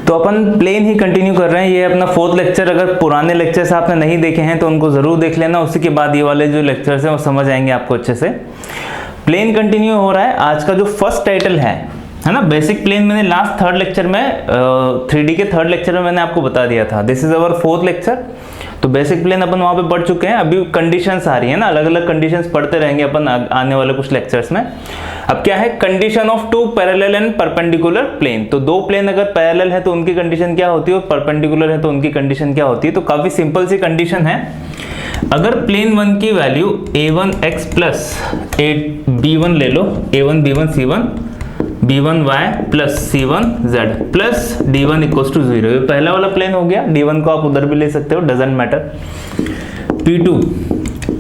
तो अपन प्लेन ही कंटिन्यू कर रहे हैं। ये अपना 4th लेक्चर, अगर पुराने लेक्चर्स आपने नहीं देखे हैं तो उनको जरूर देख लेना, उसी के बाद ये वाले जो लेक्चर्स हैं वो समझ आएंगे आपको अच्छे से। प्लेन कंटिन्यू हो रहा है। आज का जो फर्स्ट टाइटल है ना, बेसिक प्लेन, मैंने लास्ट 3rd लेक्चर में 3D के 3rd लेक्चर में मैंने आपको बता दिया था। This is our 4th lecture. तो बेसिक प्लेन अपन वहां पे पढ़ चुके हैं। अभी कंडीशंस आ रही है ना, अलग अलग कंडीशंस पढ़ते रहेंगे अपन आने वाले कुछ लेक्चर्स में। अब क्या है, condition of 2 parallel and perpendicular plane. तो 2 प्लेन अगर पैरेलल है तो उनकी कंडीशन क्या होती है, और परपेंडिकुलर है तो उनकी कंडीशन क्या होती है। तो काफी सिंपल सी कंडीशन है। अगर प्लेन 1 की वैल्यू a1x प्लस b1 ले लो, a1 b1 c1 b1y plus c1z plus d1 equal to 0। ये पहला वाला प्लेन हो गया। d1 को आप उधर भी ले सकते हो, doesn't matter. p2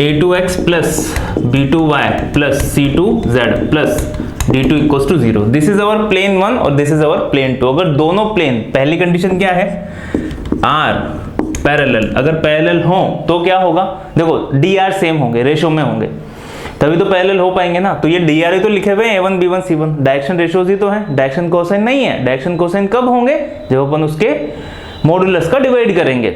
a2x plus b2y plus c2z plus d2 equal to 0। This is our plane 1 और दिस इज अवर प्लेन 2। अगर दोनों प्लेन, पहली कंडीशन क्या है, आर पैरेलल, अगर पैरेलल हो तो क्या होगा, देखो dr सेम होंगे, रेशो में होंगे, तभी तो पैरेलल हो पाएंगे ना। तो ये dr ही तो लिखे हुए हैं, a1 b1 c1, direction ratios ही तो है, डायरेक्शन कोसाइन नहीं है। डायरेक्शन कोसाइन कब होंगे, जब अपन उसके मॉडुलस का डिवाइड करेंगे।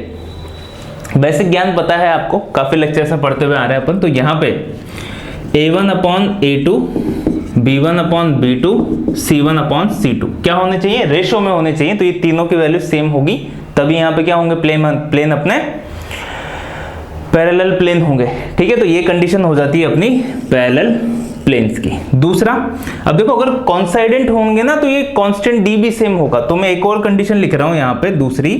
बेसिक ज्ञान पता है आपको, काफी लेक्चर्स में पढ़ते हुए आ रहे हैं अपन। तो यहाँ पे a1 upon a2, b1 upon b2, c1 upon c2 क्या होने चाहिए, रेशो में होने चाहिए। तो ये तीनों की वैल्यू सेम होगी, तभी यहाँ पे क्या होंगे, प्लेन अपने पैरेलल प्लेन होंगे। ठीक है, तो ये कंडीशन हो जाती है अपनी पैरेलल प्लेन्स की। दूसरा, अब देखो अगर कॉन्साइडेंट होंगे ना तो ये कांस्टेंट d भी सेम होगा। तो मैं एक और कंडीशन लिख रहा हूं यहाँ पे, दूसरी,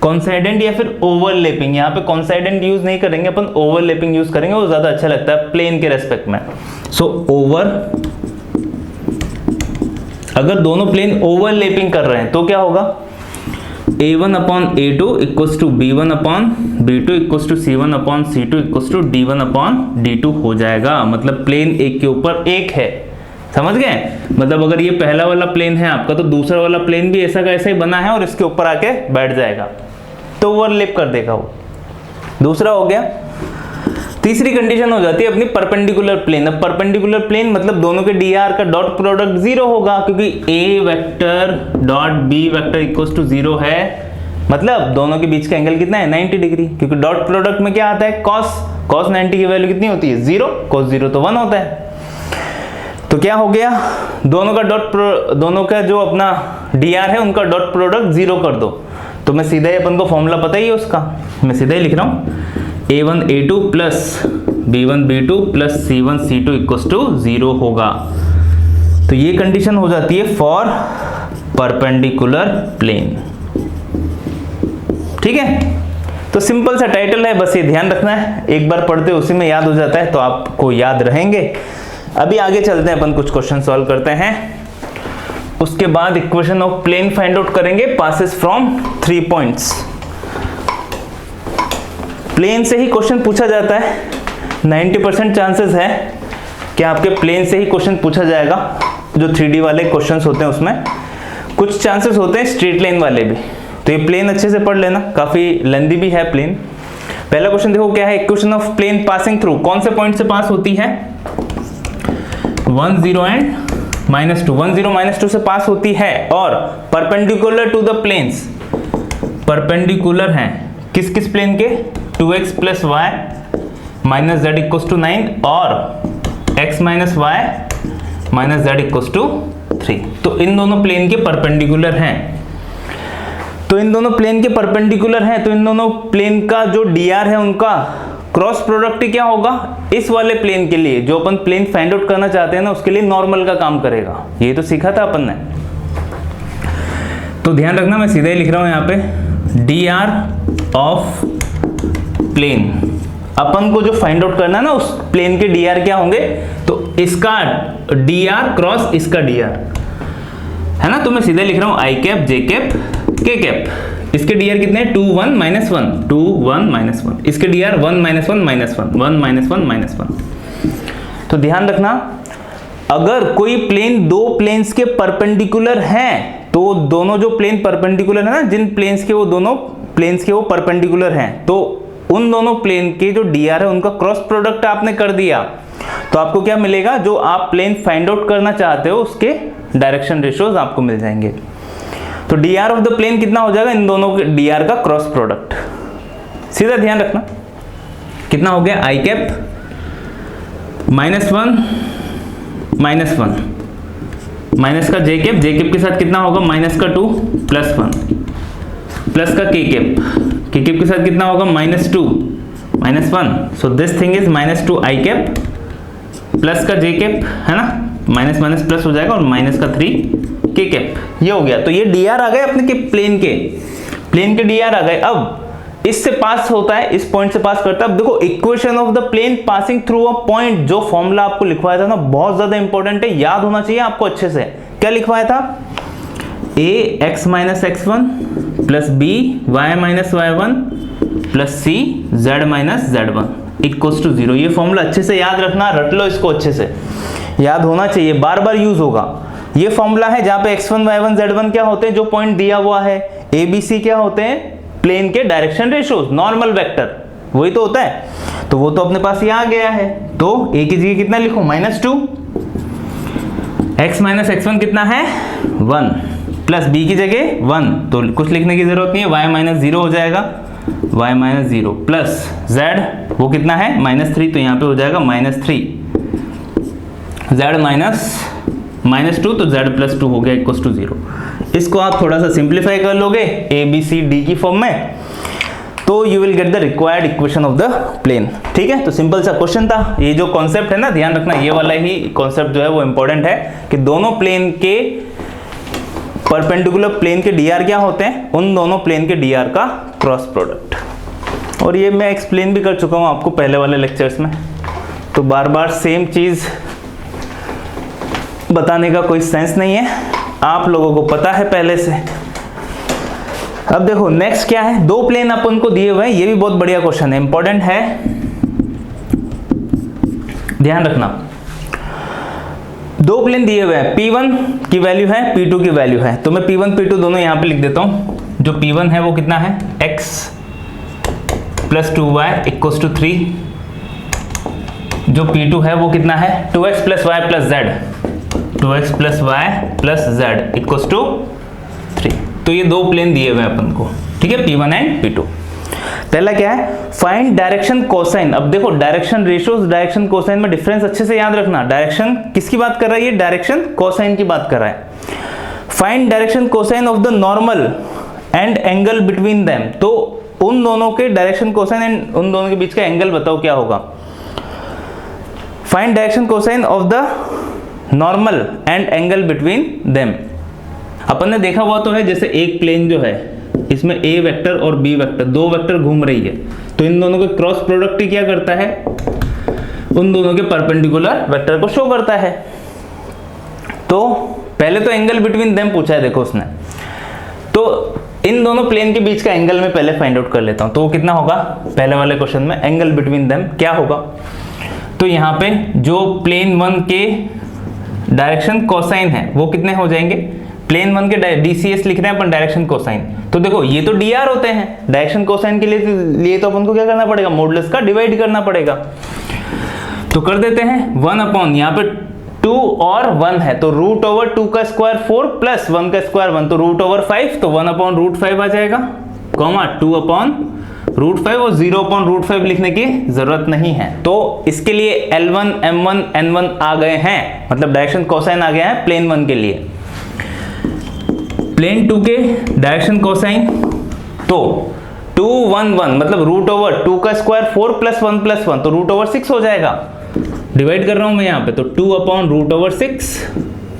कॉन्साइडेंट या फिर ओवरलैपिंग। यहाँ पे कॉन्साइडेंट यूज नहीं करेंगे अपन, ओवरलैपिंग यूज करेंगे, वो ज्यादा अच्छा लगता है प्लेन के रेस्पेक्ट में। सो अगर दोनों प्लेन ओवरलैपिंग कर रहे हैं तो क्या होगा, a1 upon a2 equals to b1 upon b2 equals to c1 upon c2 equals to d1 upon d2 हो जाएगा। मतलब प्लेन एक के ऊपर एक है, समझ गए। मतलब अगर ये पहला वाला प्लेन है आपका, तो दूसरा वाला प्लेन भी ऐसा का ऐसा ही बना है और इसके ऊपर आके बैठ जाएगा, तो ओवरलैप कर देगा वो। दूसरा हो गया। तीसरी कंडीशन हो जाती है अपनी परपेंडिकुलर प्लेन। अब परपेंडिकुलर प्लेन मतलब दोनों के dr का डॉट प्रोडक्ट 0 होगा, क्योंकि a vector dot b vector equals to 0 है। मतलब दोनों के बीच का एंगल कितना है, 90 डिग्री, क्योंकि डॉट प्रोडक्ट में क्या आता है, cos 90 की वैल्यू कितनी होती है, 0, cos 0 तो 1 होता है। तो क्या हो गया, दोनों का जो अपना dr है उनका डॉट प्रोडक्ट 0 कर दो। तो मैं सीधा ही, अपन को फॉर्मूला पता ही है उसका, मैं सीधा ही लिख रहा हूं, a1 a2 plus b1 b2 plus c1 c2 equals to 0 होगा। तो ये कंडीशन हो जाती है फॉर परपेंडिकुलर प्लेन। ठीक है, तो सिंपल सा टाइटल है, बस ये ध्यान रखना है, एक बार पढ़ते उसी में याद हो जाता है, तो आपको याद रहेंगे। अभी आगे चलते हैं, अपन कुछ क्वेश्चन सॉल्व करते हैं। उसके बाद equation of plane find out करेंगे, पासेस फ्रॉम 3 पॉइंट्स। प्लेन से ही क्वेश्चन पूछा जाता है, 90% चांसेस है कि आपके प्लेन से ही क्वेश्चन पूछा जाएगा। जो 3D वाले क्वेश्चंस होते हैं उसमें कुछ चांसेस होते हैं स्ट्रेट लाइन वाले भी। तो ये प्लेन अच्छे से पढ़ लेना, काफी लेंथी भी है प्लेन। पहला क्वेश्चन देखो क्या है, equation of plane passing through, कौन से पॉइंट से पास होती है, 1 0 एंड -2, 1 0 -2 से पास होती है, और perpendicular to the planes, perpendicular हैं किस किस प्लेन के, 2x plus y minus z equals to 9 और x minus y minus z equals to 3। तो इन दोनों प्लेन के परपेंडिकुलर हैं। तो इन दोनों प्लेन के परपेंडिकुलर हैं, तो इन दोनों प्लेन का जो dr है उनका क्रॉस प्रोडक्ट क्या होगा, इस वाले प्लेन के लिए जो अपन प्लेन फाइंड आउट करना चाहते हैं ना, उसके लिए नॉर्मल का काम करेगा। ये तो सीखा था अपन ने। तो ध्यान रखना, मैं सीधा ही लिख रहा हूं यहाँ पे, dr ऑफ प्लेन, अपन को जो फाइंड आउट करना है ना उस प्लेन के dr क्या होंगे, तो इसका dr क्रॉस इसका dr है ना। तो मैं सीधे लिख रहा हूं i cap j cap k cap. इसके dr कितने हैं, 2 1 -1, 2 1 -1, इसके dr 1 -1 -1, 1 -1 -1। तो ध्यान रखना, अगर कोई प्लेन दो प्लेन्स के परपेंडिकुलर हैं, तो दोनों जो प्लेन परपेंडिकुलर है ना, जिन प्लेन्स के वो दोनों प्लेन्स के वो परपेंडिकुलर हैं, तो उन दोनों प्लेन के जो dr है उनका क्रॉस प्रोडक्ट आपने कर दिया, तो आपको क्या मिलेगा, जो आप प्लेन फाइंड आउट करना चाहते हो उसके डायरेक्शन रेशियोज आपको मिल जाएंगे। तो D R of the plane कितना हो जाएगा, इन दोनों के डी आर का क्रॉस प्रोडक्ट। सीधा ध्यान रखना कितना हो गया, आई कैप -1 -1 माइनस का जे कैप के साथ कितना होगा माइनस का 2 +1 प्लस का के कैप के साथ कितना होगा -2 -1। So this thing is -2 I cap plus का जे कैप, है ना, माइनस माइनस प्लस हो जाएगा और माइनस का 3 के कैप। ये हो गया। तो ये डी आर आ गए अपने के प्लेन के डी आर आ गए। अब इससे पास होता है, इस पॉइंट से पास करता है। अब देखो equation of the plane passing through a point, जो फॉर्मूला आपको लिखवाया था ना, बहुत ज्यादा इंपॉर्टेंट है, याद होना चाहिए आपको अच्छे से। क्या लिखवाया था, a x - x1 plus b y - y1 plus c z - z1 equals to 0। ये फॉर्मूला अच्छे से याद रखना, रट लो इसको, अच्छे से याद होना चाहिए, बार बार यूज होगा। ये फॉर्मूला है जहां पे x1 y1 z1 क्या होते हैं, जो पॉइंट दिया हुआ है, a b c क्या होते हैं, प्लेन के डायरेक्शन रेशियोज, नॉर्मल वेक्टर, वही तो होता है। तो वो तो अपने पास ये आ गया है। तो a की जगह कितना लिखूं, -2, x - x1 कितना है 1 प्लस b की जगह 1, तो कुछ लिखने की जरूरत नहीं है, y - 0 हो जाएगा, y - 0 प्लस z वो कितना है -3, तो यहाँ पे हो जाएगा -3, z -2 तो z + 2 हो गया इक्वल्स टू 0। इसको आप थोड़ा सा सिंप्लीफाई कर लोगे ए बी सी डी की फॉर्म में, तो you will get the required equation of the plane. ठीक है, तो सिंपल सा क्वेश्चन था। ये जो कॉन्सेप्ट है ना, ध्यान रखना, ये वाला ही कॉन्सेप्ट जो है वो इंपॉर्टेंट है कि दोनों प्लेन के परपेंडिकुलर प्लेन के डी आर क्या होते हैं, उन दोनों प्लेन के डी आर का क्रॉस प्रोडक्ट। और ये मैं एक्सप्लेन भी कर चुका हूँ आपको पहले वाले लेक्चर्स में, तो बार बार सेम चीज बताने का कोई सेंस नहीं है, आप लोगों को पता है पहले से। अब देखो नेक्स्ट क्या है, दो प्लेन अपन को दिए हुए हैं, ये भी बहुत बढ़िया क्वेश्चन है, इंपॉर्टेंट है, ध्यान रखना। दो प्लेन दिए हुए हैं, P1 की वैल्यू है, P2 की वैल्यू है, तो मैं P1 P2 दोनों यहां पे लिख देता हूं। जो P1 है वो कितना है, x + 2y = 3। जो P2 है वो कितना है, 2x + y + z, 2x + y + z = 3। तो ये दो प्लेन दिए हुए हैं अपन को, ठीक है, P1 एंड P2। पहला क्या है, फाइंड डायरेक्शन कोसाइन। अब देखो डायरेक्शन रेशियोज, डायरेक्शन कोसाइन में डिफरेंस अच्छे से याद रखना। डायरेक्शन किसकी बात कर रहा है, ये डायरेक्शन कोसाइन की बात कर रहा है। Find direction cosine of the normal and angle between them. तो उन दोनों के डायरेक्शन कोसाइन एंड उन दोनों के बीच का एंगल बताओ क्या होगा। Find direction cosine of the normal and angle between them. अपन ने देखा हुआ तो है, जैसे एक प्लेन जो है इसमें a वेक्टर और b वेक्टर, दो वेक्टर घूम रही है, तो इन दोनों के क्रॉस प्रोडक्ट ही क्या करता है, उन दोनों के परपेंडिकुलर वेक्टर को शो करता है। तो पहले तो एंगल बिटवीन देम पूछा है, देखो उसने, तो इन दोनों प्लेन के बीच का एंगल मैं पहले फाइंड आउट कर लेता हूं। तो वो कितना होगा, पहले वाले क्वेश्चन में एंगल बिटवीन देम क्या होगा, तो यहाँ पे जो प्लेन 1 के डायरेक्शन कोसाइन है वो कितने हो जाएंगे, प्लेन 1 के DCS लिख रहे हैं अपन, डायरेक्शन कोसाइन। तो देखो ये तो DR होते हैं, डायरेक्शन कोसाइन के लिए तो अपन को क्या करना पड़ेगा, मॉडुलस का डिवाइड करना पड़ेगा। तो कर देते हैं 1/, यहाँ पे 2 और 1 है, तो √2 का स्क्वायर 4 प्लस 1 का स्क्वायर 1, तो √5, तो 1/√5 आ जाएगा, कॉमा 2/√5 और 0/√5 लिखने की जरूरत नहीं है। तो इसके लिए L1 M1 N1 आ गए हैं, मतलब डायरेक्शन कोसाइन आ गया है प्लेन 1 के लिए। प्लेन 2 के डायरेक्शन कोसाइन, तो 2 1 1 मतलब √2 का स्क्वायर 4 प्लस 1 प्लस 1, तो √6 हो जाएगा। डिवाइड कर रहा हूं मैं यहाँ पे, तो 2/√6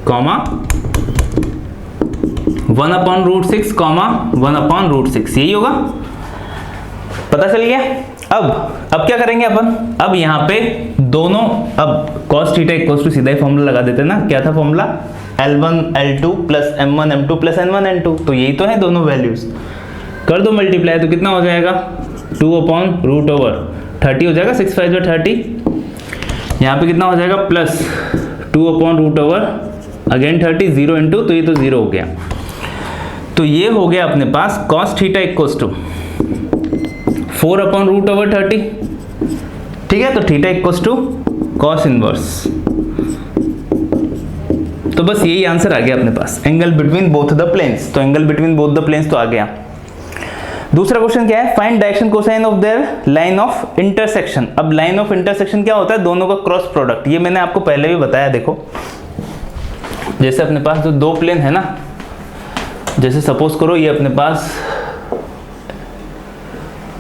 कॉमा 1/√6 कॉमा 1/√6, यही होगा, पता चल गया। अब क्या करेंगे अपन, अब यहाँ पे दोनों, अब cos थीटा इक्वल्स टू सीधा ही फॉर्मूला लगा देते ना, क्या था formula, L1 L2 plus M1 M2 plus N1 N2, तो यही तो है दोनों वैल्यूज, कर दो मल्टीप्लाई, तो कितना हो जाएगा, 2/30 हो जाएगा, 6 5 30, यहाँ पे कितना हो जाएगा, प्लस 2/, अगेन 30, 0 इंटू, तो ये तो 0 हो गया। तो ये हो गया अपने पास cos थीटा इक्वल्स टू 4/√30, ठीक है, तो theta equals to cos inverse तो बस यही आंसर आ गया अपने पास, angle between both the planes. तो angle between both the planes तो आ गया। दूसरा क्वेश्चन क्या है, find direction cosine of their line of intersection. अब लाइन ऑफ इंटरसेक्शन क्या होता है, दोनों का क्रॉस प्रोडक्ट। ये मैंने आपको पहले भी बताया, देखो जैसे अपने पास जो दो प्लेन है ना, जैसे सपोज करो ये अपने पास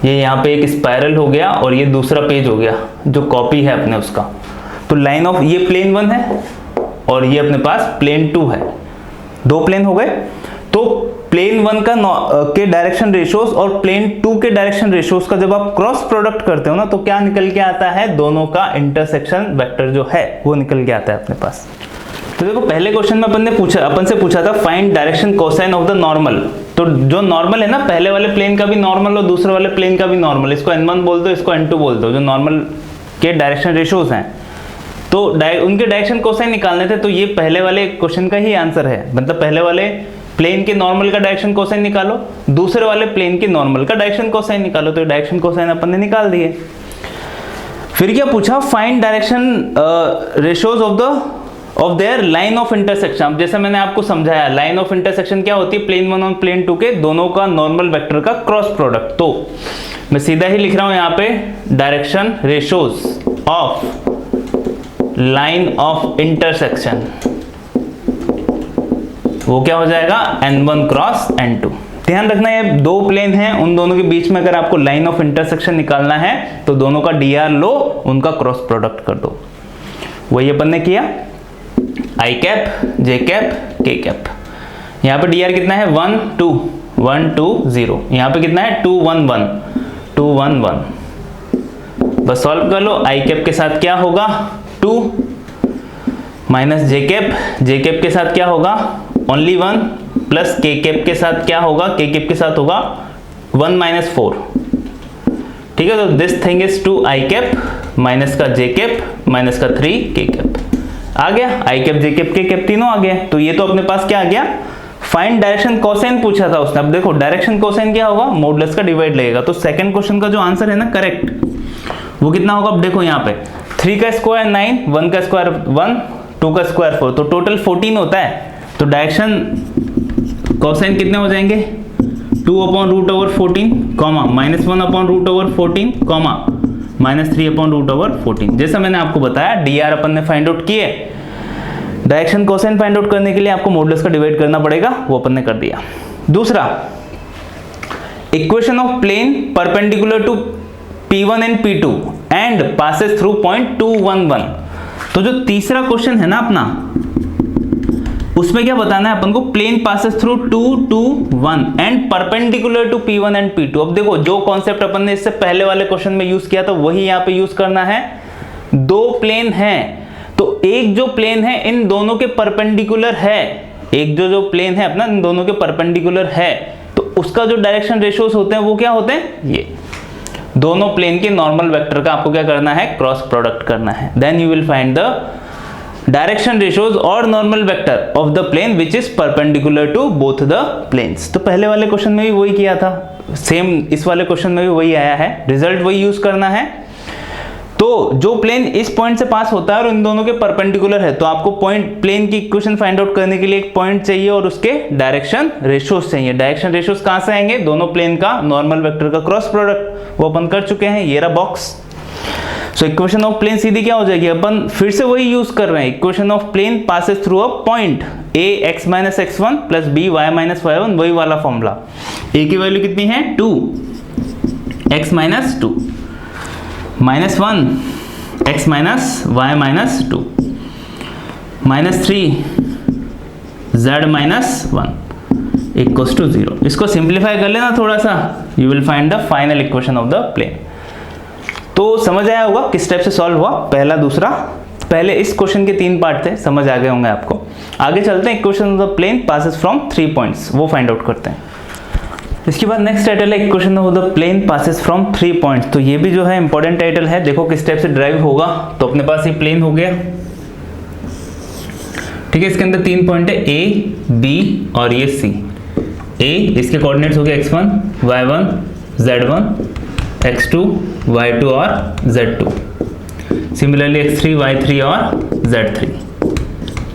ये यहाँ पे एक स्पाइरल हो गया और ये दूसरा पेज हो गया जो कॉपी है अपने उसका। तो लाइन ऑफ, ये प्लेन 1 है और ये अपने पास प्लेन 2 है, दो प्लेन हो गए। तो प्लेन 1 का के डायरेक्शन रेशियोज और प्लेन 2 के डायरेक्शन रेशियोज का जब आप क्रॉस प्रोडक्ट करते हो ना, तो क्या निकल के आता है, दोनों का इंटरसेक्शन वेक्टर जो है वो निकल के आता है अपने पास। तो देखो पहले क्वेश्चन में अपन से पूछा था find direction cosine of the normal. तो जो नॉर्मल है ना, पहले वाले प्लेन का भी नॉर्मल और दूसरे वाले प्लेन का भी नॉर्मल, इसको n1 बोल दो, इसको n2 बोल दो, जो नॉर्मल के डायरेक्शन रेशियोज हैं, तो उनके डायरेक्शन कोसाइन निकालने थे। तो ये पहले वाले क्वेश्चन का ही आंसर है, मतलब पहले वाले प्लेन के नॉर्मल का डायरेक्शन कोसाइन निकालो, दूसरे वाले प्लेन के नॉर्मल का डायरेक्शन कोसाइन निकालो। तो डायरेक्शन कोसाइन अपन ने निकाल दिए। फिर क्या पूछा, find direction ratios of their line of intersection. अब जैसा मैंने आपको समझाया, लाइन ऑफ इंटरसेक्शन क्या होती है, प्लेन 1 और प्लेन 2 के दोनों का नॉर्मल वेक्टर का क्रॉस प्रोडक्ट। तो मैं सीधा ही लिख रहा हूं यहाँ पे, direction ratios of line of intersection, वो क्या हो जाएगा, n1 क्रॉस n2। ध्यान रखना ये दो प्लेन हैं, उन दोनों के बीच में अगर आपको लाइन ऑफ इंटरसेक्शन निकालना है तो दोनों का dr लो, उनका क्रॉस प्रोडक्ट कर दो। वही अपन ने किया, आई cap, J cap, K cap. यहाँ पे dr कितना है, 1 2 1 2 0। यहाँ पे कितना है, 2 1 1 2 1 1। बस सॉल्व कर लो। आई कैप के साथ क्या होगा, 2 माइनस जे कैप के साथ क्या होगा, ओनली 1, प्लस के कैप के साथ क्या होगा, के कैप के साथ होगा 1 माइनस 4। ठीक है, तो this thing is 2 I cap minus का जे कैप माइनस का 3 के कैप। आ गया, आई cap J cap K cap तीनों आ गए। तो ये तो अपने पास क्या आ गया, फाइंड डायरेक्शन कोसाइन पूछा था उसने। अब देखो डायरेक्शन कोसाइन क्या होगा, मॉडुलस का डिवाइड लगेगा। तो सेकंड क्वेश्चन का जो आंसर है ना करेक्ट, वो कितना होगा। अब देखो यहाँ पे 3 का स्क्वायर 9, 1 का स्क्वायर 1, 2 का स्क्वायर 4, तो टोटल 14 होता है। तो डायरेक्शन कोसाइन कितने हो जाएंगे, 2/√14 कॉमा -1/√14 कॉमा -3/√14। जैसा मैंने आपको बताया, dr अपन ने फाइंड आउट किए, डायरेक्शन कोसाइन फाइंड आउट करने के लिए आपको मॉडुलस का डिवाइड करना पड़ेगा, वो अपन ने कर दिया। दूसरा, equation of plane perpendicular to P1 and P2 and passes through point 2 1 1। तो जो तीसरा क्वेश्चन है ना अपना, उसमें क्या बताना है अपन को, plane passes through 2 2 1 and perpendicular to P1 and P2। अब देखो जो कॉन्सेप्ट अपन ने इससे पहले वाले क्वेश्चन में यूज किया था वही यहाँ पे यूज करना है। दो प्लेन हैं, तो एक जो प्लेन है इन दोनों के परपेंडिकुलर है, एक जो प्लेन है अपना इन दोनों के परपेंडिकुलर है, तो उसका जो डायरेक्शन रेशियोज होते हैं वो क्या होते हैं, ये दोनों प्लेन के नॉर्मल वेक्टर का आपको क्या करना है, क्रॉस प्रोडक्ट करना है। Then you will find the direction ratios और normal vector of the plane which is perpendicular to both the planes. तो पहले वाले क्वेश्चन में भी वही किया था, सेम इस वाले क्वेश्चन में भी वही आया है, रिजल्ट वही यूज करना है। तो जो प्लेन इस पॉइंट से पास होता है और इन दोनों के परपेंडिकुलर है, तो आपको पॉइंट प्लेन की इक्वेशन फाइंड आउट करने के लिए एक पॉइंट चाहिए और उसके डायरेक्शन रेशियोज चाहिए। डायरेक्शन रेशियोज कहां से आएंगे, दोनों प्लेन का नॉर्मल वेक्टर का क्रॉस प्रोडक्ट, वो अपन कर चुके हैं, ये रहा box. So equation of plane सीधी क्या हो जाएगी, अपन फिर से वही यूज कर रहे हैं, equation of plane passes through a point a x minus x1 plus b y minus y1, वही वाला फॉर्मूला। a की वैल्यू कितनी है 2, x minus 2, minus 1 x minus y minus 2, minus 3 z minus 1 equals to 0। इसको simplify कर लेना थोड़ा सा, you will find the final equation of the plane. तो समझ आया होगा किस टाइप से सॉल्व हुआ, पहला दूसरा। पहले इस क्वेश्चन के 3 पार्ट थे, समझ आ गए होंगे आपको। आगे चलते हैं, equation of the plane passes from 3 points, वो फाइंड आउट करते हैं। इसके बाद नेक्स्ट टाइटल है equation of the plane passes from 3 points. तो ये भी जो है इंपॉर्टेंट टाइटल है, देखो किस टाइप से ड्राइव होगा। तो अपने पास ये प्लेन हो गया, ठीक है, इसके अंदर 3 पॉइंट है A, B और ये C। A इसके कोऑर्डिनेट्स हो गए x1, y1, z1, x2, y2 और z2। सिमिलरली x3, y3 और z3।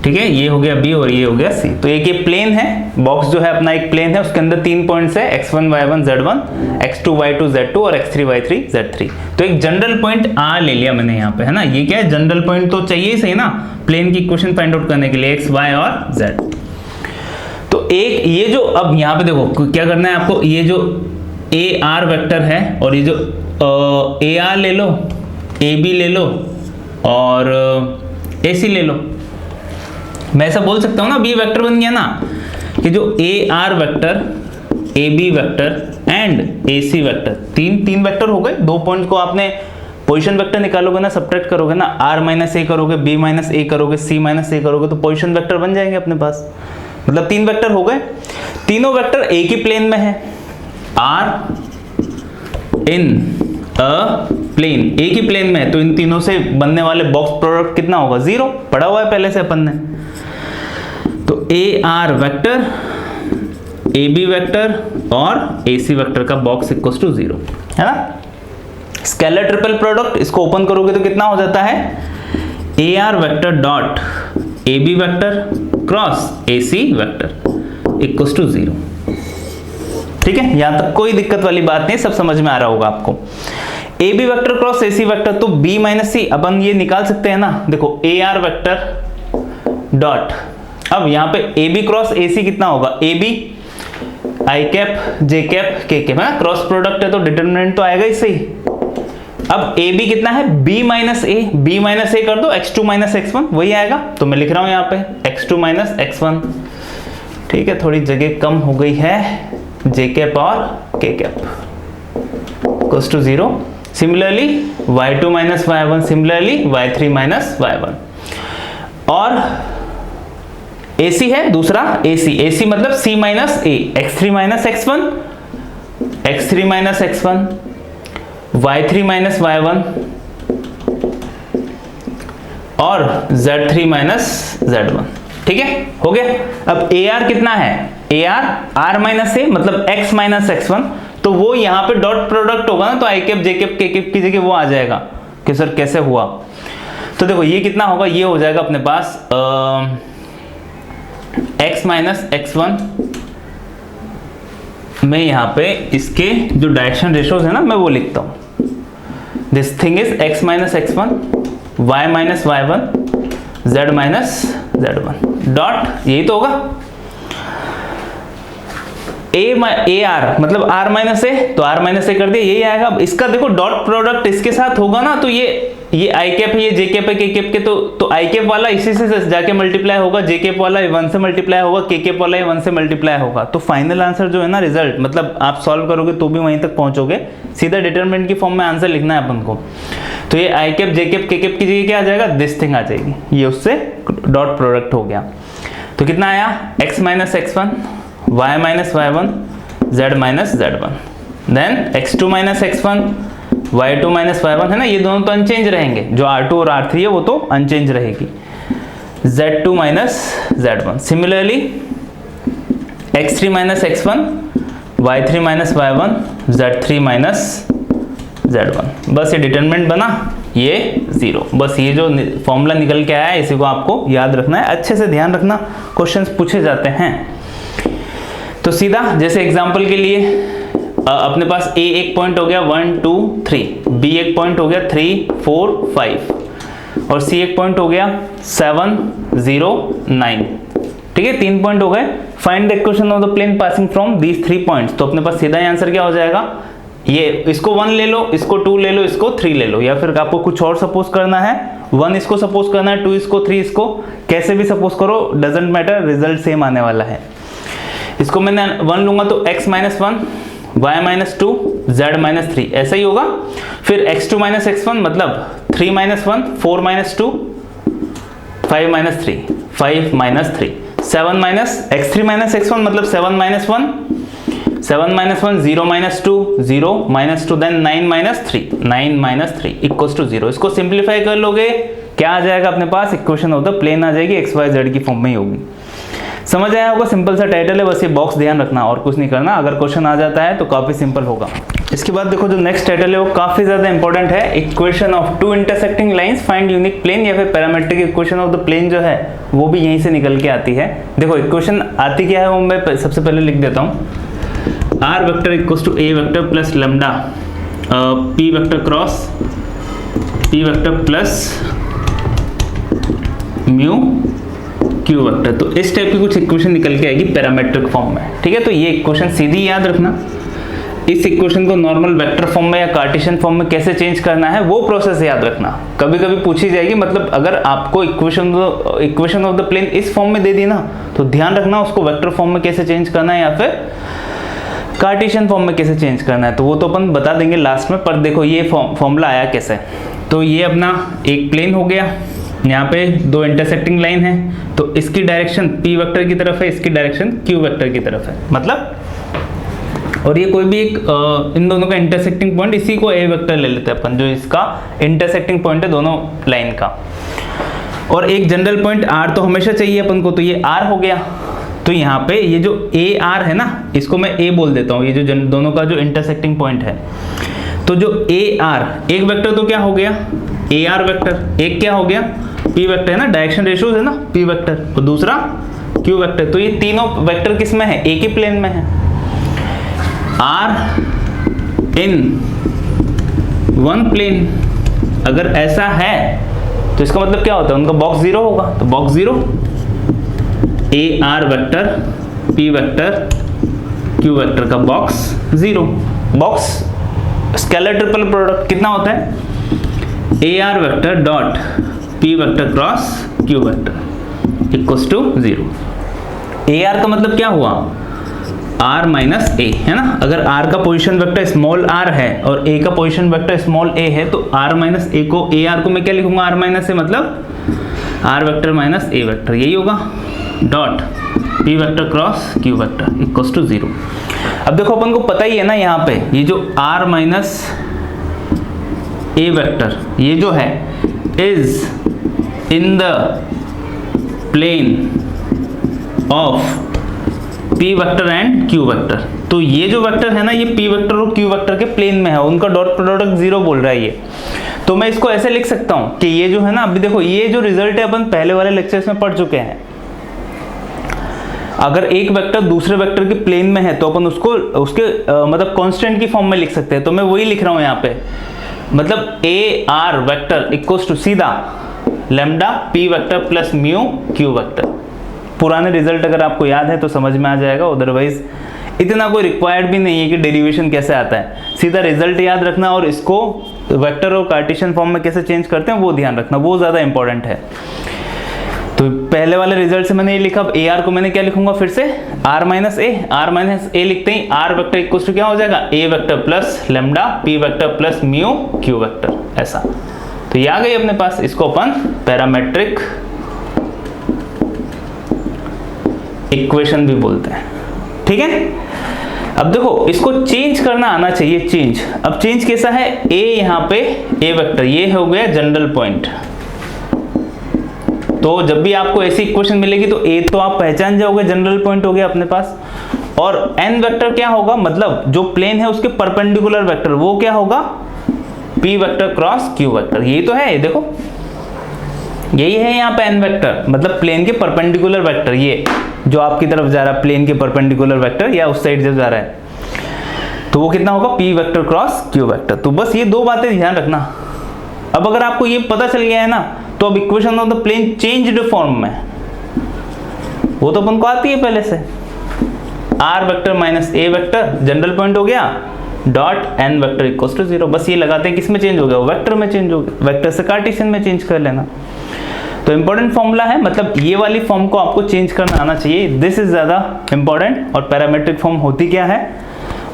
ठीक ठीक है, ये हो गया बी और ये हो गया सी। तो एक ये प्लेन है, बॉक्स जो है अपना एक प्लेन है, उसके अंदर 3 पॉइंट्स है x1 y1 z1, x2 y2 z2 और x3 y3 z3। तो एक जनरल पॉइंट r ले लिया मैंने यहाँ पे, है ना। ये क्या है, जनरल पॉइंट तो चाहिए ही सही ना प्लेन की इक्वेशन फाइंड आउट करने के लिए, x y और z। तो एक ये जो, अब यहाँ पे देखो क्या करना है आपको, ये जो ए आर वेक्टर है और ये जो ए आर ले लो, ए बी ले लो और ए सी ले लो। मैं ऐसा बोल सकता हूँ ना, बी वेक्टर बन गया ना, कि जो A R vector, A B vector and A C vector, तीन वेक्टर हो गए। 2 पॉइंट को आपने पोजीशन वेक्टर निकालोगे ना, सब्ट्रैक्ट करोगे ना, आर माइनस ए करोगे, बी माइनस ए करोगे, सी माइनस ए करोगे, तो पोजीशन वेक्टर बन जाएंगे अपने पास। मतलब 3 वेक्टर हो गए। तीनों वेक्टर एक ही प्लेन में है, आर इन अ प्लेन, एक ही प्लेन में है, तो इन तीनों से बनने वाले बॉक्स प्रोडक्ट कितना होगा, 0। पढ़ा हुआ है पहले से अपन ने। तो A R vector, A B vector और ए सी वेक्टर का बॉक्स इक्वल्स टू 0, है ना। स्केलर ट्रिपल प्रोडक्ट, इसको ओपन करोगे तो कितना हो जाता है, A R vector dot A B vector cross A C vector equals to 0। ठीक है, यहां तक कोई दिक्कत वाली बात नहीं, सब समझ में आ रहा होगा आपको। A B vector cross A C vector, तो बी माइनस सी अपन ये निकाल सकते हैं ना। देखो ए आर वेक्टर डॉट, अब यहाँ पे A B cross A C कितना होगा, A B I cap J cap K cap, है ना, क्रॉस प्रोडक्ट है तो डिटरमिनेंट तो आएगा ही सही। अब ए बी कितना है, बी माइनस ए, बी माइनस ए कर दो, x2 माइनस x1 वही आएगा। तो मैं लिख रहा हूं यहाँ पे x2 माइनस x1। ठीक है, थोड़ी जगह कम हो गई है, जे कैप और K cap equals to 0। Similarly y2 minus y1, similarly y3 minus y1। और AC है दूसरा, AC मतलब C minus A, x3 minus x1, x3 minus x1, y3 minus y1 और z3 माइनस z1। ठीक है, हो गया। अब AR कितना है, AR R माइनस A मतलब x माइनस x1, तो वो यहाँ पे डॉट प्रोडक्ट होगा ना, तो आई cap J cap K cap की जगह वो आ जाएगा कि सर कैसे हुआ। तो देखो ये कितना होगा, ये हो जाएगा अपने पास x माइनस x1 मैं यहाँ पे इसके जो डायरेक्शन रेशोज है ना, मैं वो लिखता हूँ। This thing is x minus x1, y minus y1, z minus z1 dot, यही तो होगा। ए आर मतलब आर माइनस ए, तो आर माइनस ए कर दिया, यही आएगा। अब इसका देखो डॉट प्रोडक्ट इसके साथ होगा ना, तो ये आई कैप है, ये जे कैप है के कैप के, तो आई कैप वाला इसी से जाके मल्टीप्लाई होगा, जे कैप वाला 1 से मल्टीप्लाई होगा, के कैप वाला 1 से मल्टीप्लाई होगा। तो फाइनल आंसर जो है ना, रिजल्ट मतलब आप सॉल्व करोगे तो भी वहीं तक पहुंचोगे, सीधा डिटरमिनेंट की फॉर्म में आंसर लिखना है अपन को। तो ये आई cap J cap K cap की जगह क्या आ जाएगा, दिस थिंग आ जाएगी, ये उससे डॉट प्रोडक्ट हो गया। तो कितना आया, x minus x1, y minus y1, z minus z1, then x2 minus x1, y2 minus y1, है ना, ये दोनों तो अनचेंज रहेंगे, जो r2 और r3 है वो तो अनचेंज रहेगी, z2 minus z1। Similarly x3 minus x1, y3 minus y1, z3 minus z1। बस ये डिटरमिनेंट बना, ये 0। बस ये जो फॉर्मूला निकल के आया है इसी को आपको याद रखना है, अच्छे से ध्यान रखना, क्वेश्चंस पूछे जाते हैं। तो सीधा जैसे एग्जांपल के लिए अपने पास A एक पॉइंट हो गया 1 2 3, B एक पॉइंट हो गया 3 4 5 और C एक पॉइंट हो गया 7 0 9। ठीक है, 3 पॉइंट हो गए। Find the equation of the plane passing from these 3 points. तो अपने पास सीधा आंसर क्या हो जाएगा, ये इसको 1 ले लो, इसको 2 ले लो, इसको 3 ले लो, या फिर आपको कुछ और सपोज करना है, 1 इसको सपोज करना है, 2 इसको, 3 इसको, कैसे भी सपोज करो, डजेंट मैटर, रिजल्ट सेम आने वाला है। इसको मैंने 1 लूंगा तो x minus 1, y minus 2, z minus 3, ऐसा ही होगा। फिर x2 माइनस x1 मतलब 3 minus 1, 4 minus 2, 5 minus 3, 5 minus 3, 7 minus x3 minus x1 मतलब 7 minus 1, 7 minus 1, 0 minus 2, 0 minus 2, then 9 minus 3, 9 minus 3 equals to 0। इसको सिंप्लीफाई कर लोगे, क्या आ जाएगा अपने पास, इक्वेशन ऑफ द प्लेन आ जाएगी, x y z की फॉर्म में ही होगी। समझ आया होगा, सिंपल सा टाइटल है, बस ये बॉक्स ध्यान रखना और कुछ नहीं करना। अगर क्वेश्चन आ जाता है तो काफी सिंपल होगा। इसके बाद देखो जो नेक्स्ट टाइटल है वो काफी ज्यादा इंपॉर्टेंट है, equation of two intersecting lines find unique plane, या फिर parametric equation of the plane जो है वो भी यहीं से निकल के आती है। देखो इक्वेशन आती क्या है वो मैं सबसे पहले लिख देता हूँ, R vector equals to A vector plus lambda P vector cross P vector plus mu Q vector. तो इस टाइप की कुछ इक्वेशन निकल के आएगी पैरामेट्रिक फॉर्म में, ठीक है। तो ये इक्वेशन सीधी याद रखना। इस इक्वेशन को नॉर्मल वेक्टर फॉर्म में या कार्टेशियन फॉर्म में कैसे चेंज करना है वो प्रोसेस याद रखना। कभी कभी पूछी जाएगी, मतलब अगर आपको इक्वेशन ऑफ द प्लेन इस फॉर्म में दे दी ना तो ध्यान रखना उसको वेक्टर फॉर्म में कैसे चेंज करना है या फिर कार्टेशियन फॉर्म में कैसे चेंज करना है, तो वो तो अपन बता देंगे लास्ट में। पर देखो ये फॉर्मूला आया कैसे, तो ये अपना एक प्लेन हो गया, यहाँ पे दो इंटरसेक्टिंग लाइन है, तो इसकी डायरेक्शन p वेक्टर की तरफ है, इसकी डायरेक्शन q वेक्टर की तरफ है, मतलब और ये कोई भी एक इन दोनों का इंटरसेक्टिंग पॉइंट, इसी को a वेक्टर ले लेते हैं अपन, जो इसका इंटरसेक्टिंग पॉइंट है दोनों लाइन का। और एक जनरल पॉइंट r तो हमेशा चाहिए अपन को, तो ये r हो गया। तो यहाँ पे ये जो AR है ना, इसको मैं a बोल देता हूँ, ये जो दोनों का जो इंटरसेक्टिंग पॉइंट है। तो जो AR एक वेक्टर तो क्या हो गया AR वेक्टर, एक क्या हो गया P वेक्टर है ना, डायरेक्शन रेशियोज है ना P वेक्टर, और दूसरा Q वेक्टर। तो ये तीनों वेक्टर किस में है, एक ही प्लेन में है। R in वन प्लेन अगर ऐसा है तो इसका मतलब क्या होता है, उनका बॉक्स जीरो होगा, तो box zero AR vector P vector Q vector का box zero. Box scalar triple product कितना होता है, AR vector dot P vector cross Q vector equals to zero. AR का मतलब क्या हुआ, R माइनस A है ना। अगर R का पोजीशन वेक्टर स्मॉल r है और A का पोजीशन वेक्टर स्मॉल a है, तो R माइनस A को AR को मैं क्या लिखूंगा, R माइनस A मतलब R vector minus A vector, यही होगा, dot P vector cross Q vector equals to zero. अब देखो अपन को पता ही है ना, यहाँ पे ये जो R माइनस A वेक्टर ये जो है is in the plane of P vector and Q vector. तो ये जो वेक्टर है ना, ये P वेक्टर और Q वेक्टर के प्लेन में है, उनका डॉट प्रोडक्ट जीरो बोल रहा है ये। तो मैं इसको ऐसे लिख सकता हूं कि ये जो है ना, अभी देखो ये जो रिजल्ट है अपन पहले वाले लेक्चर्स में पढ़ चुके हैं। अगर एक वेक्टर दूसरे वेक्टर के प्लेन में है तो अपन उसको उसके मतलब कांस्टेंट की फॉर्म में लिख सकते हैं। तो मैं वही लिख रहा हूं यहाँ पे, मतलब AR वेक्टर इक्वल्स टू सीधा lambda P vector plus mu Q vector. पुराने रिजल्ट अगर आपको याद है तो समझ में आ जाएगा, अदरवाइज इतना कोई रिक्वायर्ड भी नहीं है कि डेरिवेशन कैसे आता है, सीधा रिजल्ट याद रखना और इसको वेक्टर और कार्टेशियन फॉर्म में कैसे चेंज करते हैं वो ध्यान रखना, वो ज़्यादा इंपॉर्टेंट है। तो पहले वाले रिजल्ट से मैंने ये लिखा, अब AR को मैंने क्या लिखूंगा फिर से, R माइनस A लिखते ही R वेक्टर इक्वल टू क्या हो जाएगा, A vector plus lambda P vector plus mu Q vector, ऐसा। तो ये आ गई अपने पास, इसको अपन पैरामेट्रिक इक्वेशन भी बोलते हैं, ठीक है। अब देखो इसको चेंज करना आना चाहिए, चेंज। अब चेंज कैसा है, A यहाँ पे A वेक्टर ये हो गया जनरल पॉइंट। तो जब भी आपको ऐसी इक्वेशन मिलेगी तो A तो आप पहचान जाओगे, जनरल पॉइंट हो गया अपने पास। और N वेक्टर क्या होगा, मतलब जो प्लेन है उसके परपेंडिकुलर वेक्टर, वो क्या होगा P vector cross Q vector. यही तो है, देखो यही है यहाँ पे N वेक्टर, मतलब प्लेन के परपेंडिकुलर वेक्टर, ये जो आपकी तरफ जा रहा है प्लेन के परपेंडिकुलर वेक्टर या उस साइड जो जा रहा है, तो वो कितना होगा P vector cross Q vector. तो बस ये दो बातें ध्यान रखना। अब अगर आपको ये पता चल गया है ना, तो अब equation of the plane changed form में, वो तो अपन को आती है पहले से, R vector minus A vector general point हो गया, dot N vector equals to zero. बस ये लगाते हैं किस में चेंज हो गया, वेक्टर में चेंज हो गया, वेक्टर से कार्टेशियन में चेंज कर लेना। तो इंपॉर्टेंट फॉर्मूला है, मतलब ये वाली फॉर्म को आपको चेंज करना आना चाहिए, दिस इज ज्यादा इंपॉर्टेंट। और पैरामेट्रिक फॉर्म होती क्या है,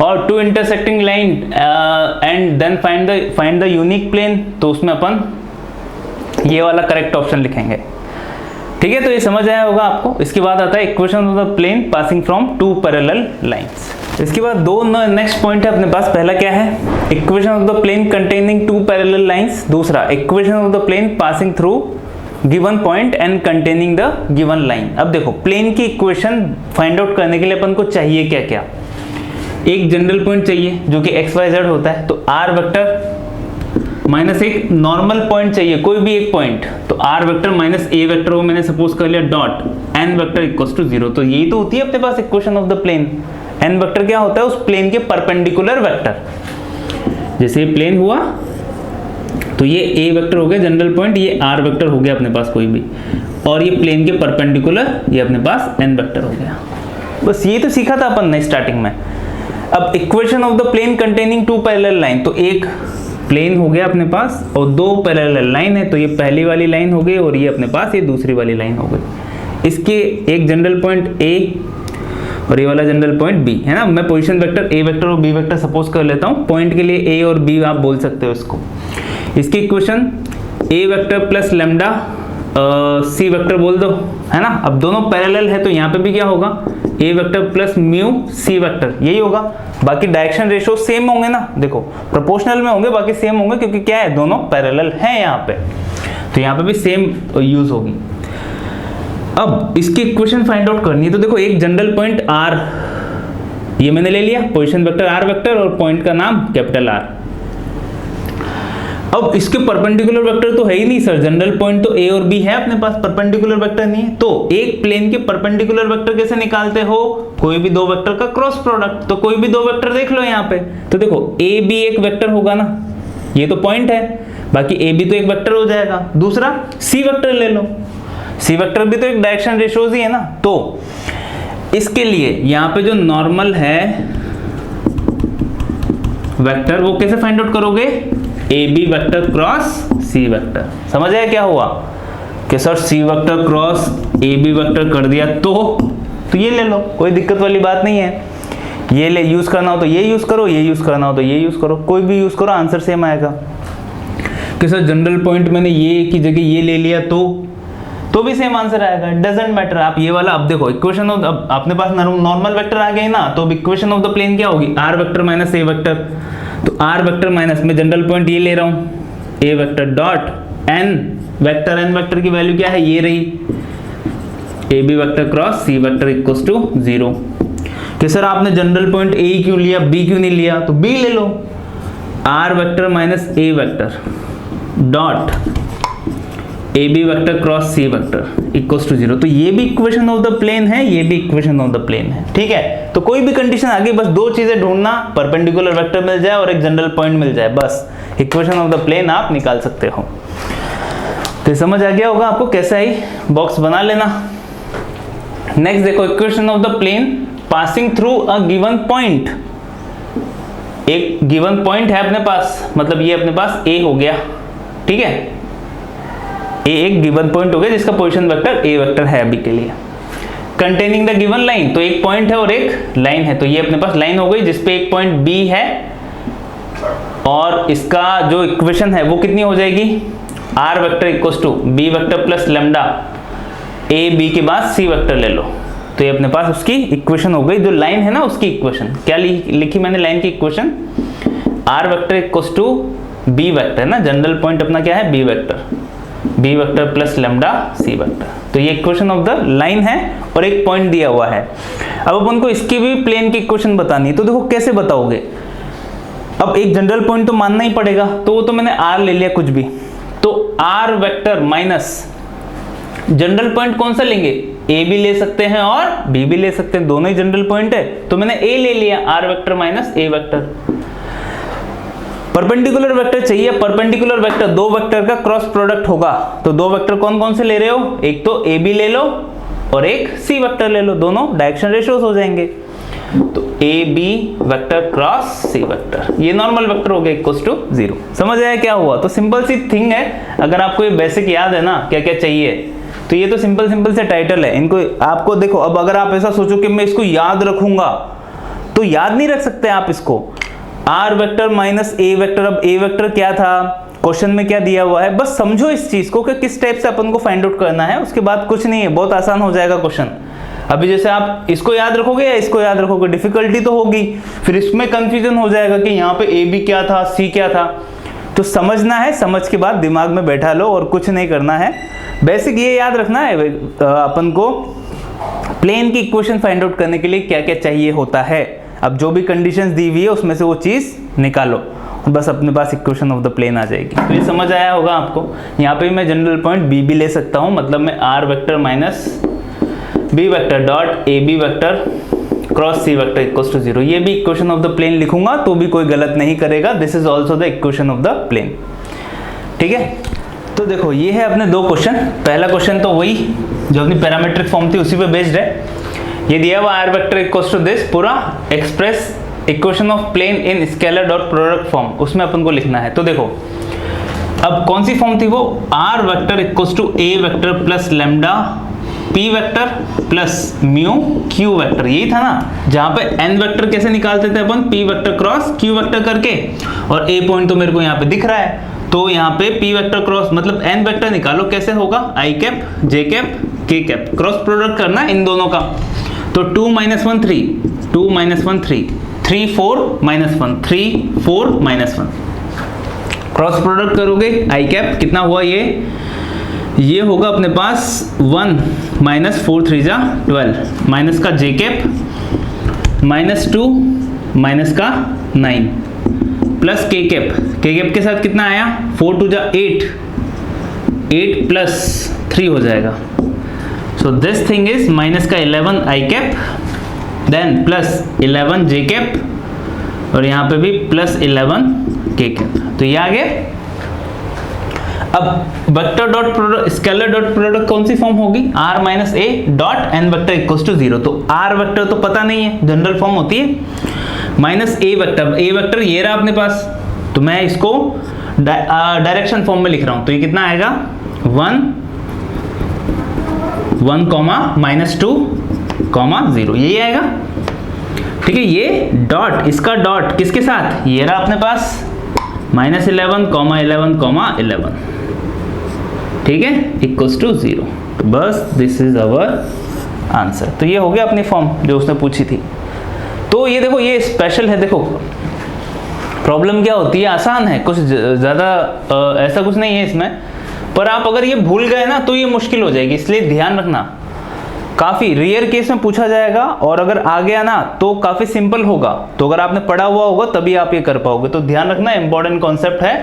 और two intersecting line and then find the unique plane, तो उसमें अपन ये वाला करेक्ट ऑप्शन लिखेंगे, ठीक है। तो ये समझ आया होगा आपको। इसके बाद आता है equation of the plane passing from two parallel lines. इसके बाद दो नेक्स्ट पॉइंट है अपने पास, पहला क्या है, equation of the plane containing two parallel lines, दूसरा equation of the plane passing through given point and containing the given line. अब देखो प्लेन की इक्वेशन फाइंड आउट करने के लिए अपन को चाहिए क्या क्या, एक जनरल पॉइंट चाहिए जो कि एक्स वाई जेड होता है, तो आर वेक्टर माइनस एक नॉर्मल पॉइंट चाहिए, कोई भी एक पॉइंट, तो R vector minus A vector को मैंने सपोज कर लिया dot N vector equals to 0। तो यही तो होती है अपने पास equation of the plane. N vector क्या होता है, उस प्लेन के परपेंडिकुलर वेक्टर। जैसे ये प्लेन हुआ तो ये ए वेक्टर हो गया जनरल पॉइंट, ये आर वेक्टर हो गया अपने पास कोई भी, और ये प्लेन के परपेंडिकुलर ये अपने पास एन वेक्टर हो गया। बस ये तो सीखा था अपन ने स्टार्टिंग में। अब equation of the plane containing two parallel line, तो एक प्लेन हो गया अपने पास और दो पैरेलल लाइन है, तो ये पहली वाली लाइन हो गई और ये अपने पास ये दूसरी वाली लाइन हो गई। इसके एक जनरल पॉइंट ए और ये वाला जनरल पॉइंट बी है ना। मैं पोजीशन वेक्टर ए वेक्टर और बी वेक्टर सपोज कर लेता हूँ, पॉइंट के लिए ए और बी आप बोल सकते हो इसको। इसकी इक्वेशन ए vector plus lambda C vector बोल दो, है ना। अब दोनों पैरेलल है तो यहाँ पे भी क्या होगा, A vector plus mu C vector, यही होगा। बाकी डायरेक्शन रेशियो सेम होंगे ना, देखो प्रोपोर्शनल में होंगे, बाकी सेम होंगे क्योंकि क्या है दोनों पैरेलल हैं यहाँ पे, तो यहाँ पे भी सेम यूज होगी। अब इसकी इक्वेशन फाइंड आउट करनी है, तो देखो एक जनरल पॉइंट आर ये मैंने ले लिया, पोजीशन वेक्टर आर वेक्टर और पॉइंट का नाम कैपिटल आर। अब इसके परपेंडिकुलर वेक्टर तो है ही नहीं सर, जनरल पॉइंट तो ए और बी है अपने पास, परपेंडिकुलर वेक्टर नहीं है। तो एक प्लेन के परपेंडिकुलर वेक्टर कैसे निकालते हो, कोई भी दो वेक्टर का क्रॉस प्रोडक्ट। तो कोई भी दो वेक्टर देख लो यहाँ पे, तो देखो ए बी एक वेक्टर होगा ना, ये तो पॉइंट है, बाकी ए बी तो एक वेक्टर हो जाएगा। दूसरा सी वेक्टर ले लो, सी वेक्टर भी तो एक डायरेक्शन रेशियोज ही है ना। तो इसके लिए यहाँ पे जो नॉर्मल है वेक्टर वो कैसे फाइंड आउट करोगे, A B vector cross C vector. समझ आया क्या हुआ कि sir C vector cross A B vector कर दिया तो ये ले लो, कोई दिक्कत वाली बात नहीं है। ये ले यूज करना हो तो ये यूज करो, ये यूज करना हो तो ये यूज करो, कोई भी यूज करो आंसर सेम आएगा। कि सर जनरल पॉइंट मैंने ये की जगह ये ले लिया तो भी सेम आंसर आएगा, डजंट मैटर। आप ये वाला अब देखो इक्वेशन ऑफ, अब अपने पास नॉर्मल वेक्टर आ गए ना, तो अब इक्वेशन ऑफ द प्लेन क्या होगी, R vector minus A vector. तो आर वेक्टर माइनस में जनरल पॉइंट ये ले रहा हूं A vector dot N vector, N vector की वैल्यू क्या है ये रही, A B vector cross C vector equals to 0। कि सर आपने जनरल पॉइंट ए क्यों लिया, बी क्यों नहीं लिया, तो बी ले लो, R vector minus A vector dot A B vector cross C vector equals to 0। तो ये भी इक्वेशन ऑफ द प्लेन है, ये भी इक्वेशन ऑफ द प्लेन है, ठीक है। तो कोई भी कंडीशन आगे बस दो चीजें ढूंढना, परपेंडिकुलर वेक्टर मिल जाए और एक जनरल पॉइंट मिल जाए, बस इक्वेशन ऑफ द प्लेन आप निकाल सकते हो। तो समझ आ गया होगा आपको कैसे आई, बॉक्स बना लेना। नेक्स्ट देखो equation of the plane passing through a given point. एक गिवन पॉइंट है अपने पास, मतलब ये अपने पास ए हो गया, ठीक है, ए एक गिवन पॉइंट हो गया जिसका पोजीशन वेक्टर ए वेक्टर है अभी के लिए। कंटेनिंग द गिवन लाइन, तो एक पॉइंट है और एक लाइन है, तो ये अपने पास लाइन हो गई जिसपे एक पॉइंट बी है और इसका जो इक्वेशन है वो कितनी हो जाएगी, R vector equals to B vector plus lambda A B के बाद सी वेक्टर ले लो। तो ये अपने पास उसकी इक्वेशन हो गई, जो लाइन है ना उसकी इक्वेशन। क्या लिखी मैंने लाइन की equation, R vector equals to B vector ना, जनरल पॉइंट अपना क्या है B vector plus lambda C vector. तो ये इक्वेशन ऑफ द लाइन है और एक पॉइंट दिया हुआ है। अब अपन को इसकी भी प्लेन की इक्वेशन बतानी है, तो देखो कैसे बताओगे। अब एक जनरल पॉइंट तो मानना ही पड़ेगा, तो वो तो मैंने आर ले लिया कुछ भी, तो R vector minus general point कौन सा लेंगे, ए भी ले सकते हैं और बी भी ले सकते हैं, दोनों ही जनरल पॉइंट है, तो मैंने ए ले लिया, R vector minus A vector. Perpendicular vector चाहिए, परपेंडिकुलर वेक्टर दो वेक्टर का क्रॉस प्रोडक्ट होगा, तो दो वेक्टर कौन कौन से ले रहे हो, एक तो ए बी ले लो और एक सी वेक्टर ले लो, दोनों डायरेक्शन रेशियोज हो जाएंगे। तो A B vector cross C vector, ये नॉर्मल वेक्टर हो गया इक्वल्स टू 0। समझ आया क्या हुआ। तो सिंपल सी थिंग है, अगर आपको ये बेसिक याद है ना क्या क्या चाहिए, तो ये तो सिंपल से टाइटल है। इनको आपको देखो, अब अगर आप ऐसा सोचो कि मैं इसको याद रखूंगा, तो याद नहीं रख सकते आप इसको। R vector minus A vector, अब ए वेक्टर क्या था, क्वेश्चन में क्या दिया हुआ है, बस समझो इस चीज को कि किस टाइप से अपन को फाइंड आउट करना है, उसके बाद कुछ नहीं है, बहुत आसान हो जाएगा क्वेश्चन। अभी जैसे आप इसको याद रखोगे या इसको याद रखोगे, डिफिकल्टी तो होगी, फिर इसमें कंफ्यूजन हो जाएगा कि यहाँ पे ए बी क्या था, सी क्या था। तो समझना है, समझ के बाद दिमाग में बैठा लो और कुछ नहीं करना है। बेसिक ये याद रखना है अपन को प्लेन की इक्वेशन फाइंड आउट करने के लिए क्या क्या चाहिए होता है। अब जो भी कंडीशंस दी हुई है उसमें से वो चीज़ निकालो, बस अपने पास इक्वेशन ऑफ द प्लेन आ जाएगी। तो ये समझ आया होगा आपको। यहाँ पे मैं जनरल पॉइंट बी भी ले सकता हूँ, मतलब मैं R vector minus B vector dot A B vector cross C vector equals to 0, ये भी इक्वेशन ऑफ द प्लेन लिखूंगा तो भी कोई गलत नहीं करेगा। This is also the equation of the plane. ठीक है, तो देखो ये है अपने दो क्वेश्चन। पहला क्वेश्चन तो वही जो अपनी पैरामीट्रिक फॉर्म थी उसी पे बेस्ड है। ये दिया हुआ R vector equals to this, पूरा express equation of plane in scalar dot product form, उसमें अपन को लिखना है। तो देखो अब कौन सी फॉर्म थी वो, R vector equals to A vector plus lambda P vector plus mu Q vector, यही था ना, जहां पे एन वेक्टर कैसे निकालते थे अपन, P vector cross Q vector करके, और ए पॉइंट तो मेरे को यहाँ पे दिख रहा है, तो यहाँ पे पी वेक्टर क्रॉस मतलब एन वेक्टर निकालो, कैसे होगा, आई cap J cap K cap, cross product करना इन दोनों का। तो 2 - 1 3, 2 - 1 3, 3 4 - 1, 3 4 - 1, क्रॉस प्रोडक्ट करोगे आई कैप कितना हुआ, ये होगा अपने पास 1 - 4 3 जा 12, माइनस का जे कैप -2 माइनस का 9 प्लस के कैप के साथ कितना आया, 4 2 जा 8, 8 प्लस 3 हो जाएगा। So this thing is minus का 11 आई कैप देन प्लस 11 जे कैप और यहाँ पे भी प्लस 11 के कैप। तो ये आ गया। अब vector dot product scalar dot product कौन सी फॉर्म होगी, r minus A dot N vector equals to 0। तो r वेक्टर तो पता नहीं है, जनरल फॉर्म होती है, माइनस ए वेक्टर ये रहा अपने पास, तो मैं इसको डायरेक्शन फॉर्म में लिख रहा हूं। तो ये कितना आएगा 1 1 -2 0, यही आएगा। ठीक है, ये डॉट, इसका डॉट किसके साथ, ये रहा अपने पास -11 11 11, ठीक है, इक्वल्स टू 0। तो बस दिस इज अवर आंसर। तो ये हो गया अपनी फॉर्म जो उसने पूछी थी। तो ये देखो ये स्पेशल है, देखो प्रॉब्लम क्या होती है, आसान है, कुछ ज़्यादा ऐसा कुछ नहीं है इसमें, पर आप अगर ये भूल गए ना तो ये मुश्किल हो जाएगी, इसलिए ध्यान रखना। काफ़ी रेयर केस में पूछा जाएगा और अगर आ गया ना तो काफ़ी सिंपल होगा। तो अगर आपने पढ़ा हुआ होगा तभी आप ये कर पाओगे। तो ध्यान रखना, इंपॉर्टेंट कॉन्सेप्ट है,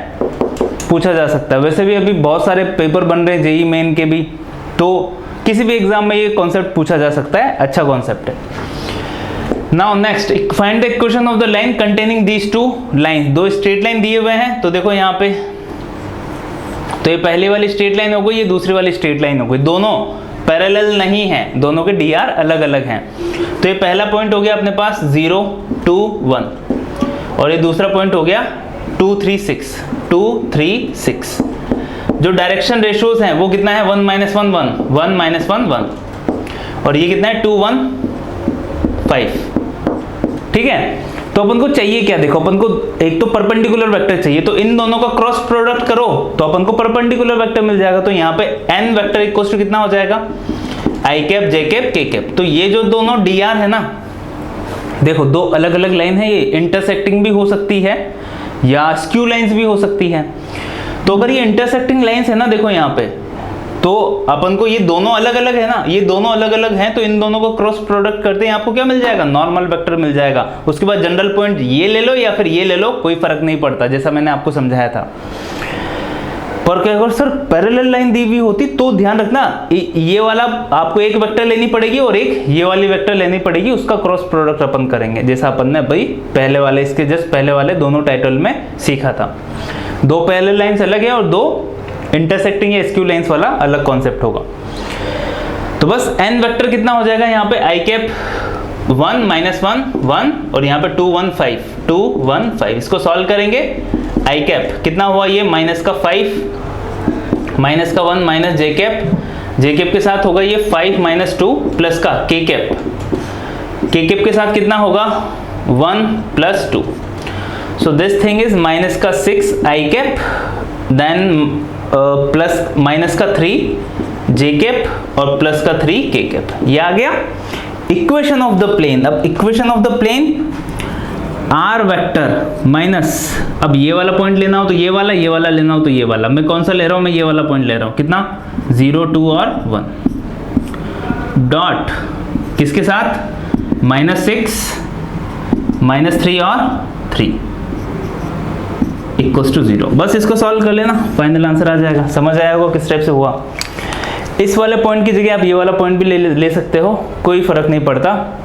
पूछा जा सकता है। वैसे भी अभी बहुत सारे पेपर बन रहे हैं जेईई मेन के भी, तो किसी भी एग्जाम में ये कॉन्सेप्ट पूछा जा सकता है, अच्छा कॉन्सेप्ट है। Now next, find the equation of the line containing these two lines. दो स्ट्रेट लाइन दिए हुए हैं, तो देखो यहाँ पे, तो ये पहली वाली स्ट्रेट लाइन हो गई, ये दूसरी वाली स्ट्रेट लाइन हो गई, दोनों पैरेलल नहीं है, दोनों के dr अलग अलग हैं। तो ये पहला पॉइंट हो गया अपने पास 0 2 1 और ये दूसरा पॉइंट हो गया 2 3 6 2 3 6। जो डायरेक्शन रेशियोज हैं वो कितना है, 1 - 1 1 1 - 1 1 और ये कितना है 2 1 5। ठीक है, तो अपन को चाहिए क्या, देखो अपन को एक तो परपेंडिकुलर वेक्टर चाहिए, तो इन दोनों का क्रॉस प्रोडक्ट करो तो अपन को परपेंडिकुलर वेक्टर मिल जाएगा। तो यहाँ पे n वेक्टर इक्वल्स टू कितना हो जाएगा, आई cap J cap K cap. तो ये जो दोनों dr है ना, देखो दो अलग अलग लाइन है, ये इंटरसेक्टिंग भी हो सकती है या स्क्यू लाइंस भी हो सकती है। तो अगर ये इंटरसेक्टिंग लाइंस है ना, देखो यहाँ पे, तो अपन को ये दोनों अलग अलग है ना, ये दोनों अलग अलग हैं, तो इन दोनों को क्रॉस प्रोडक्ट करते हैं, आपको क्या मिल जाएगा, नॉर्मल वेक्टर मिल जाएगा। उसके बाद जनरल पॉइंट ये ले लो या फिर ये ले लो, कोई फर्क नहीं पड़ता, जैसा मैंने आपको समझाया था। पर अगर सर पैरेलल लाइन दी हुई होती तो ध्यान रखना, ये वाला आपको एक वेक्टर लेनी पड़ेगी और एक ये वाली वेक्टर लेनी पड़ेगी, उसका क्रॉस प्रोडक्ट अपन करेंगे, जैसा अपन ने भाई पहले वाले, इसके जस्ट पहले वाले दोनों टाइटल में सीखा था। दो पैरेलल लाइंस अलग है और दो इंटरसेक्टिंग या स्क्यू लाइंस वाला अलग कॉन्सेप्ट होगा। तो बस n वेक्टर कितना हो जाएगा यहाँ पे, आई कैप 1 - 1 1 और यहाँ पे 2 1 5 2 1 5। इसको सॉल्व करेंगे, आई कैप कितना हुआ, ये माइनस का 5 माइनस का 1 माइनस जे कैप के साथ होगा ये 5 - 2 प्लस का के कैप के साथ कितना होगा 1 + 2। So this thing is minus का 6 आई कैप देन प्लस माइनस का 3 जे कैप और प्लस का 3 के कैप। ये आ गया इक्वेशन ऑफ द प्लेन। अब equation of the plane R vector minus, अब ये वाला पॉइंट लेना हो तो ये वाला लेना हो तो ये वाला, मैं कौन सा ले रहा हूं, मैं ये वाला पॉइंट ले रहा हूं, कितना 0 2 और 1 डॉट किसके साथ -6 -3 और 3 इक्वल्स टू 0। बस इसको सॉल्व कर लेना, फाइनल आंसर आ जाएगा। समझ आया होगा किस टाइप से हुआ। इस वाले पॉइंट की जगह आप ये वाला पॉइंट भी ले सकते हो, कोई फर्क नहीं पड़ता।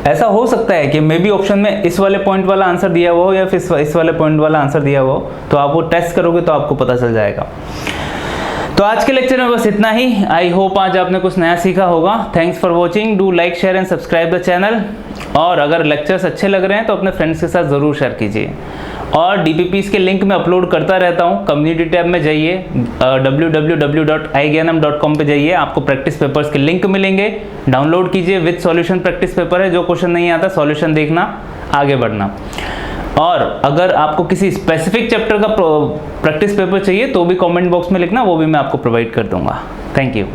ऐसा हो सकता है कि मे बी ऑप्शन में इस वाले पॉइंट वाला आंसर दिया हुआ हो या फिर इस वाले पॉइंट वाला आंसर दिया हुआ हो, तो आप वो टेस्ट करोगे तो आपको पता चल जाएगा। तो आज के लेक्चर में बस इतना ही। आई होप आज आपने कुछ नया सीखा होगा। Thanks for watching, do like share and subscribe the channel. और अगर लेक्चर्स अच्छे लग रहे हैं तो अपने फ्रेंड्स के साथ ज़रूर शेयर कीजिए। और DPPs के लिंक मैं अपलोड करता रहता हूँ। कम्युनिटी टैब में जाइए, www.igyanam.com पे जाइए, आपको प्रैक्टिस पेपर्स के लिंक मिलेंगे, डाउनलोड कीजिए। विद सॉल्यूशन प्रैक्टिस पेपर है, जो क्वेश्चन नहीं आता सॉल्यूशन देखना, आगे बढ़ना। और अगर आपको किसी स्पेसिफिक चैप्टर का प्रैक्टिस पेपर चाहिए तो भी कमेंट बॉक्स में लिखना, वो भी मैं आपको प्रोवाइड कर दूंगा। Thank you.